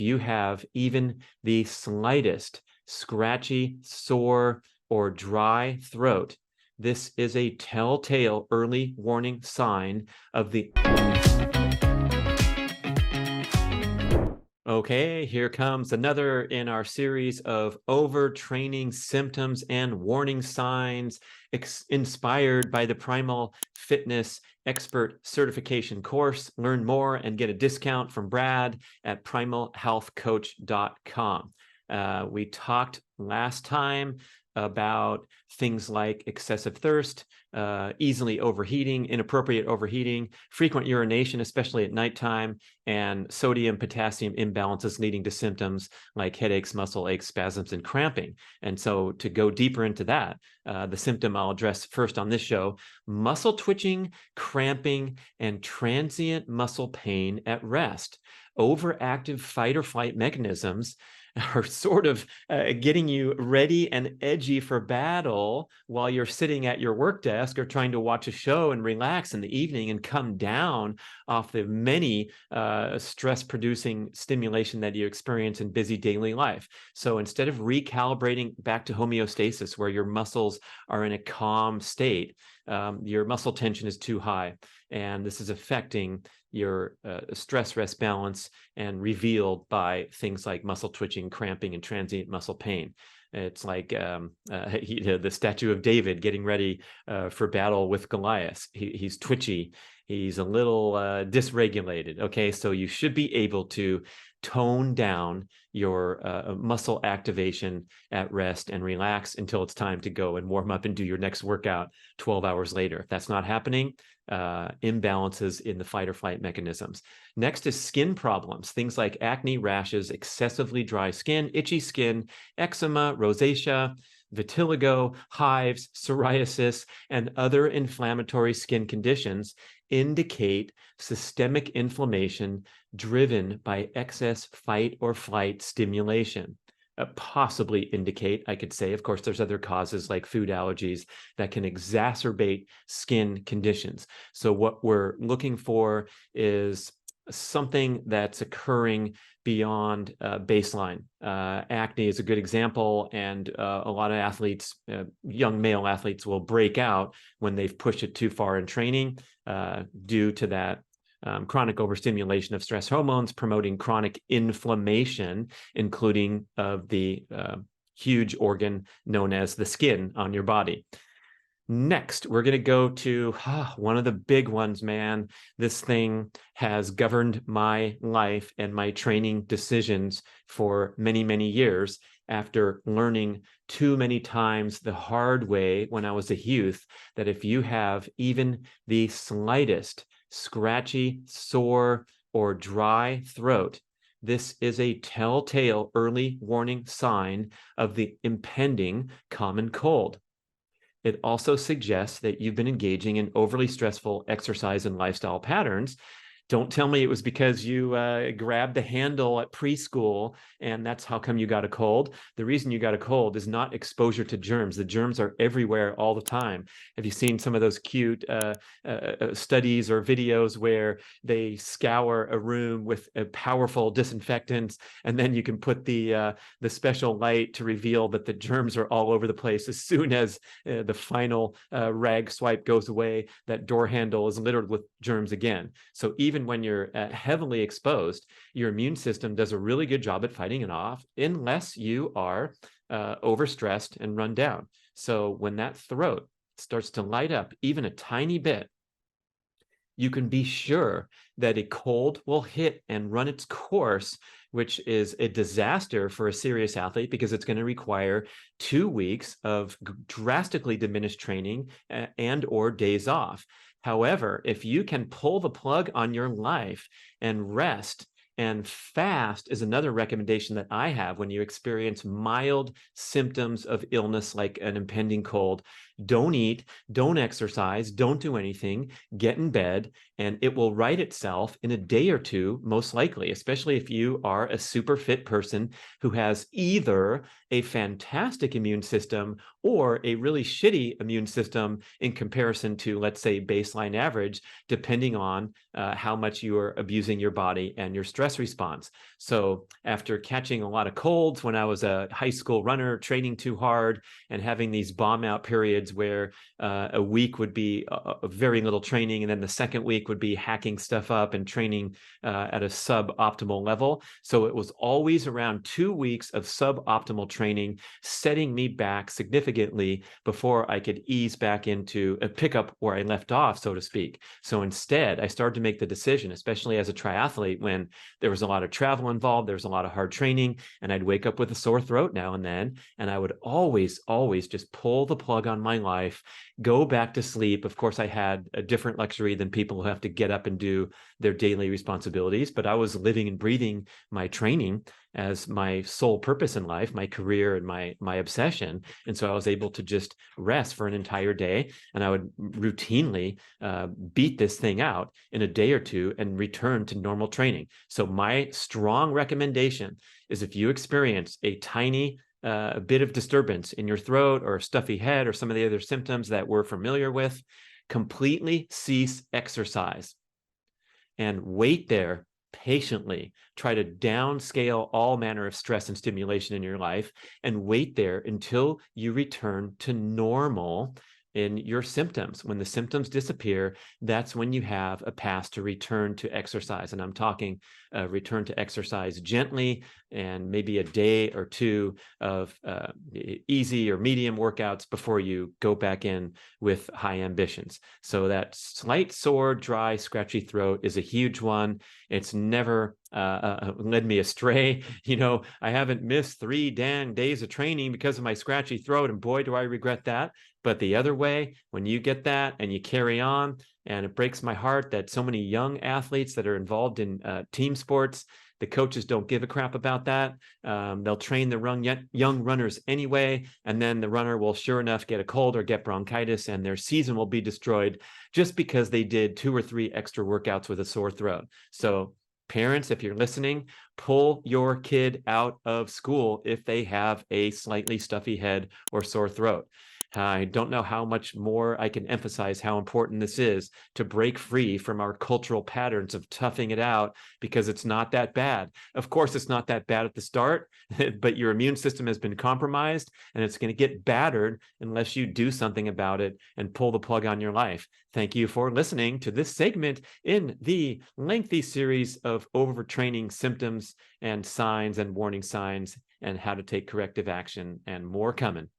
you have even the slightest scratchy, sore, or dry throat, this is a telltale early warning sign of the... Okay, here comes another in our series of overtraining symptoms and warning signs, inspired by the Primal Fitness Expert Certification course. Learn more and get a discount from B.rad at primalhealthcoach.com. We talked last time about things like excessive thirst, easily overheating, inappropriate overheating, frequent urination, especially at nighttime, and sodium-potassium imbalances leading to symptoms like headaches, muscle aches, spasms, and cramping. And so to go deeper into that, the symptom I'll address first on this show: muscle twitching, cramping, and transient muscle pain at rest. Overactive fight or flight mechanisms are sort of getting you ready and edgy for battle while you're sitting at your work desk or trying to watch a show and relax in the evening and come down off the many stress-producing stimulation that you experience in busy daily life. So instead of recalibrating back to homeostasis, where your muscles are in a calm state, your muscle tension is too high, and this is affecting your stress-rest balance, and revealed by things like muscle twitching, cramping, and transient muscle pain. It's like the statue of David getting ready for battle with Goliath. He's twitchy. He's a little dysregulated. Okay, so you should be able to tone down your muscle activation at rest and relax until it's time to go and warm up and do your next workout 12 hours later. If that's not happening, imbalances in the fight or flight mechanisms. Next is skin problems, things like acne, rashes, excessively dry skin, itchy skin, eczema, rosacea, vitiligo, hives, psoriasis, and other inflammatory skin conditions indicate systemic inflammation driven by excess fight or flight stimulation. Possibly indicate, I could say, of course, there's other causes like food allergies that can exacerbate skin conditions. So what we're looking for is something that's occurring beyond baseline. Acne is a good example, and a lot of athletes, young male athletes, will break out when they've pushed it too far in training due to that chronic overstimulation of stress hormones, promoting chronic inflammation, including of the huge organ known as the skin on your body. Next, we're going to go to one of the big ones, man. This thing has governed my life and my training decisions for many, many years, after learning too many times the hard way when I was a youth, that if you have even the slightest scratchy, sore, or dry throat, this is a telltale early warning sign of the impending common cold. It also suggests that you've been engaging in overly stressful exercise and lifestyle patterns. Don't tell me it was because you grabbed the handle at preschool and that's how come you got a cold. The reason you got a cold is not exposure to germs. The germs are everywhere all the time. Have you seen some of those cute studies or videos where they scour a room with a powerful disinfectants, and then you can put the special light to reveal that the germs are all over the place? As soon as the final rag swipe goes away, that door handle is littered with germs again. So even when you're heavily exposed, your immune system does a really good job at fighting it off, unless you are overstressed and run down. So when that throat starts to light up even a tiny bit, you can be sure that a cold will hit and run its course, which is a disaster for a serious athlete, because it's going to require 2 weeks of drastically diminished training and or days off. However, if you can pull the plug on your life and rest, and fast is another recommendation that I have when you experience mild symptoms of illness like an impending cold. don't eat, don't exercise, don't do anything, get in bed, and it will right itself in a day or two, most likely, especially if you are a super fit person who has either a fantastic immune system or a really shitty immune system in comparison to, let's say, baseline average, depending on how much you are abusing your body and your stress response. So after catching a lot of colds when I was a high school runner, training too hard and having these bomb out periods where a week would be a very little training, and then the second week would be hacking stuff up and training at a suboptimal level. So it was always around 2 weeks of suboptimal training, setting me back significantly before I could ease back into a pickup where I left off, so to speak. So instead, I started to make the decision, especially as a triathlete, when there was a lot of travel involved, there was a lot of hard training, and I'd wake up with a sore throat now and then, and I would always just pull the plug on my life, go back to sleep. Of course, I had a different luxury than people who have to get up and do their daily responsibilities, but I was living and breathing my training as my sole purpose in life, my career and my obsession. And so I was able to just rest for an entire day, and I would routinely beat this thing out in a day or two and return to normal training. So my strong recommendation is, if you experience a tiny a bit of disturbance in your throat or a stuffy head or some of the other symptoms that we're familiar with, completely cease exercise and wait there patiently. Try to downscale all manner of stress and stimulation in your life and wait there until you return to normal in your symptoms. When the symptoms disappear, that's when you have a path to return to exercise. And I'm talking return to exercise gently, and maybe a day or two of easy or medium workouts before you go back in with high ambitions. So that slight sore, dry, scratchy throat is a huge one. It's never led me astray. You know, I haven't missed 3 damn days of training because of my scratchy throat, and boy, do I regret that. But the other way, when you get that and you carry on, and it breaks my heart that so many young athletes that are involved in team sports, the coaches don't give a crap about that. They'll train the young runners anyway, and then the runner will sure enough get a cold or get bronchitis, and their season will be destroyed just because they did 2 or 3 extra workouts with a sore throat. So parents, if you're listening, pull your kid out of school if they have a slightly stuffy head or sore throat. I don't know how much more I can emphasize how important this is to break free from our cultural patterns of toughing it out, because it's not that bad. Of course, it's not that bad at the start, but your immune system has been compromised, and it's going to get battered unless you do something about it and pull the plug on your life. Thank you for listening to this segment in the lengthy series of overtraining symptoms and signs and warning signs and how to take corrective action, and more coming.